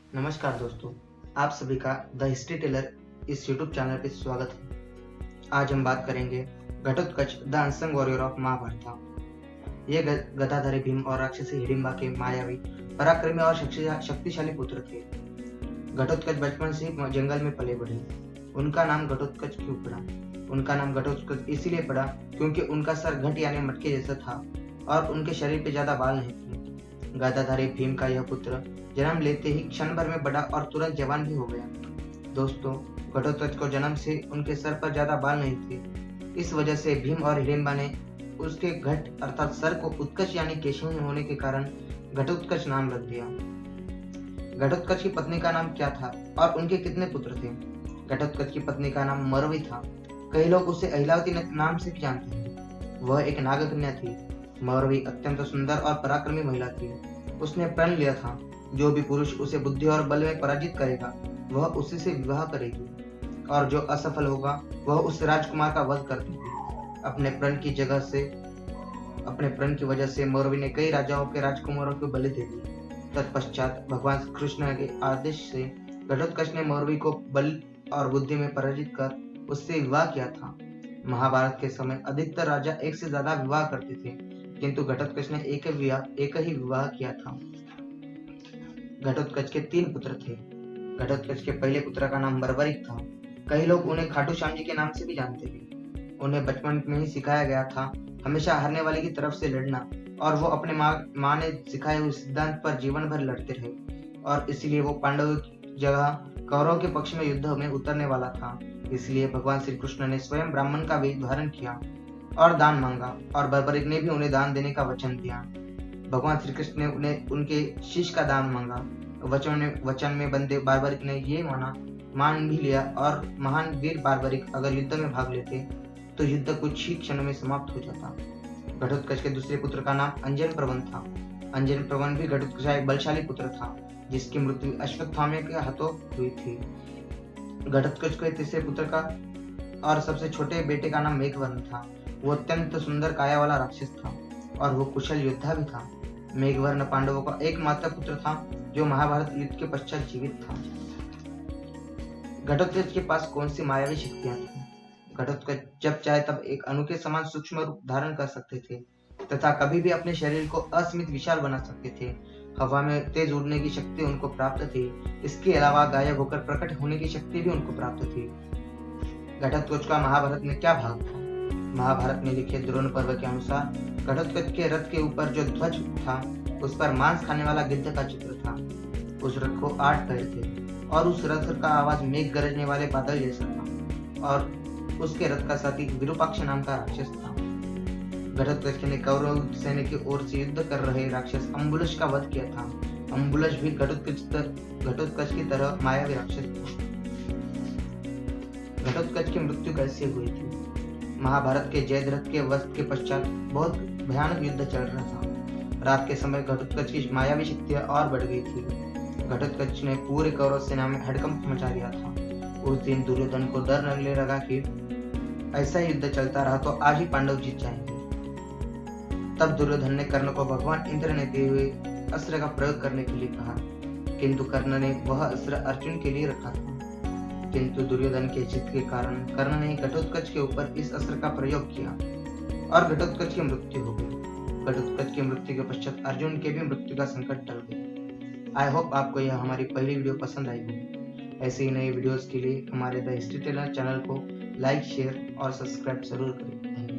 नमस्कार दोस्तों, आप सभी का द हिस्ट्री टेलर इस यूट्यूब चैनल पे स्वागत है। आज हम बात करेंगे Ghatotkacha the unsung warrior of Mahabharata. ये गदाधारी भीम और राक्षसी हिडिंबा के मायावी, पराक्रमी और शक्तिशाली पुत्र थे। घटोत्कच बचपन से ही जंगल में पले बढ़े। उनका नाम घटोत्कच क्यों पड़ा? उनका नाम घटोत्कच इसीलिए पड़ा क्योंकि उनका सर घट यानी मटके जैसा था और उनके शरीर पे ज्यादा बाल नहीं थे। गदाधारी भीम का यह पुत्र जन्म लेते ही क्षण भर में बड़ा और तुरंत जवान भी हो गया। दोस्तों, घटोत्कच को जन्म से उनके सर पर ज्यादा बाल नहीं थे। इस वजह से भीम और हिडिंबा ने उसके घट अर्थात सर को उत्कच यानी केशवहीन होने के कारण घटोत्कच नाम रख दिया। घटोत्कच की पत्नी का नाम क्या था और उनके कितने पुत्र थे? घटोत्कच की पत्नी का नाम मरवी था। कई लोग उसे अहिलावती नाम से भी जानते हैं। वह एक नागकन्या थी। मरवी अत्यंत सुंदर और पराक्रमी महिला थी। उसने प्रण लिया था, जो भी पुरुष उसे बुद्धि और बल में पराजित करेगा वह उसी से विवाह करेगी और जो असफल होगा वह उस राजकुमार का वध कर देगी। अपने प्रण की वजह से मौरवी ने कई राजाओं के राजकुमारों को बलि दे दी। तत्पश्चात भगवान कृष्ण के आदेश से घटोत्कच ने मौरवी को बल और बुद्धि में पराजित कर उससे विवाह किया था। महाभारत के समय अधिकतर राजा एक से ज्यादा विवाह करते थे, किंतु घटोत्कच ने एक ही विवाह किया था। घटोत्कच के 3 पुत्र थे। घटोत्कच के पहले पुत्र का नाम बर्बरिक था। कई लोग उन्हें खाटू श्याम जी के नाम से भी जानते थे। उन्हें बचपन में ही सिखाया गया था हमेशा हारने वाले की तरफ से लड़ना, और वो अपने माँ ने सिखाए हुए सिद्धांत पर जीवन भर लड़ते रहे, और इसलिए वो पांडवों की जगह कौरवों के पक्ष में युद्ध में उतरने वाला था। इसलिए भगवान श्री कृष्ण ने स्वयं ब्राह्मण का वेश धारण किया और दान मांगा, और बर्बरिक ने भी उन्हें दान देने का वचन दिया। भगवान श्री कृष्ण ने उन्हें उनके शीश का दान मांगा। वचन में बंदे बार्बरिक ने ये मान भी लिया, और महान वीर बार्बरिक अगर युद्ध में भाग लेते तो युद्ध कुछ ही क्षणों में समाप्त हो जाता। घटोत्कच के दूसरे पुत्र का नाम अंजन प्रवन था। अंजन प्रवन भी घटोत्कच का एक बलशाली पुत्र था, जिसकी मृत्यु अश्वत्थामा के हाथों हुई थी। घटोत्कच के तीसरे पुत्र का और सबसे छोटे बेटे का नाम मेघवर्ण था। वो अत्यंत सुंदर काया वाला राक्षस था और वो कुशल योद्धा भी था। मेघवर्ण पांडवों का एकमात्र पुत्र था जो महाभारत युद्ध के पश्चात जीवित था। घटोत्कच के पास कौन सी मायावी शक्तियां थी? घटोत्कच जब चाहे तब एक अणु के समान सूक्ष्म रूप धारण कर सकते थे तथा कभी भी अपने शरीर को असीमित विशाल बना सकते थे। हवा में तेज उड़ने की शक्ति उनको प्राप्त थी। इसके अलावा गायब होकर प्रकट होने की शक्ति भी उनको प्राप्त थी। घटोत्कच का महाभारत में क्या भाग था? महाभारत में लिखे द्रोण पर्व के अनुसार घटोत्कच के रथ के ऊपर जो ध्वज था उस पर मांस खाने वाला गिद्ध का चित्र था। उस रथ को 8 पैर थे और उस रथ का आवाज मेघ गरजने वाले बादल जैसा था, और उसके रथ का साथी विरूपाक्ष नाम का राक्षस था। घटोत्कच ने कौरव सेना की ओर से युद्ध कर रहे राक्षस अम्बुलश का वध किया था। अम्बुलश भी घटोत्कच की तरह मायावी राक्षस था। घटोत्कच की मृत्यु कैसे हुई थी? महाभारत के जयद्रथ के वध के पश्चात बहुत भयानक युद्ध चल रहा था। रात के समय घटोत्कच की मायावी शक्तियां और बढ़ गई थी। घटोत्कच ने पूरे कौरव सेना में हड़कंप मचा दिया था। उस दिन दुर्योधन को डर लगने लगा कि ऐसा युद्ध चलता रहा तो आज ही पांडव जीत जाएंगे। तब दुर्योधन ने कर्ण को भगवान इंद्र ने दिए हुए अस्त्र का प्रयोग करने के लिए कहा, किंतु कर्ण ने वह अस्त्र अर्जुन के लिए रखा था। किंतु दुर्योधन के जिद के कारण कर्ण ने घटोत्कच के ऊपर इस अस्त्र का प्रयोग किया और घटोत्कच की मृत्यु हो गई। घटोत्कच की मृत्यु के पश्चात अर्जुन के भी मृत्यु का संकट टल गया। आई होप आपको यह हमारी पहली वीडियो पसंद आई होगी। ऐसे ही नए वीडियोस के लिए हमारे द हिस्ट्री टेलर चैनल को लाइक, शेयर और सब्सक्राइब जरूर करें।